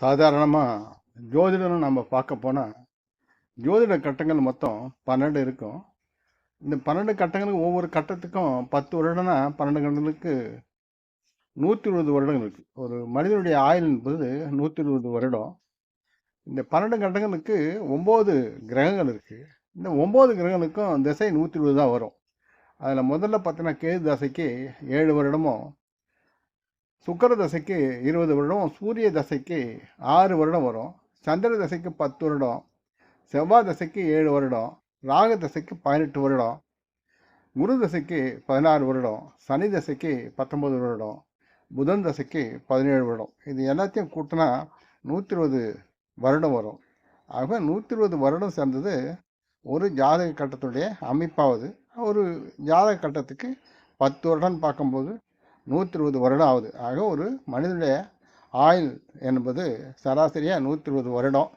சாதாரணமாக ஜோதிடம்னு நம்ம பார்க்க போனால் ஜோதிட கட்டங்கள் மொத்தம் 12 இருக்கும். இந்த 12 கட்டங்களுக்கு ஒவ்வொரு கட்டத்துக்கும் 10 வருடம்னா 12 கட்டங்களுக்கு 120 வருடங்கள் இருக்குது. ஒரு மனிதனுடைய ஆயுள் என்பது 120 வருடம். இந்த 12 கட்டங்களுக்கு 9 கிரகங்கள் இருக்குது. இந்த 9 கிரகங்களுக்கும் திசை 120 தான் வரும். அதில் முதல்ல பார்த்தீங்கன்னா கேது தசைக்கு 7 வருடமும், சுக்கிர தசைக்கு 20 வருடம், சூரிய தசைக்கு 6 வருடம் வரும், சந்திர தசைக்கு 10 வருடம், செவ்வாய் தசைக்கு 7 வருடம், ராகு தசைக்கு 18 வருடம், குரு தசைக்கு 16 வருடம், சனி தசைக்கு 19 வருடம், புதன் தசைக்கு 17 வருடம். இது எல்லாத்தையும் கூட்டினா 120 வருடம் வரும். ஆக 120 வருடம் சேர்ந்தது ஒரு ஜாதக கட்டத்துடைய அமைப்பாவது. ஒரு ஜாதக கட்டத்துக்கு 10 வருடம்னு பார்க்கும்போது 120 வருடம் ஆகுது. ஆக ஒரு மனிதனுடைய ஆயுள் என்பது சராசரியாக 120 வருடம்.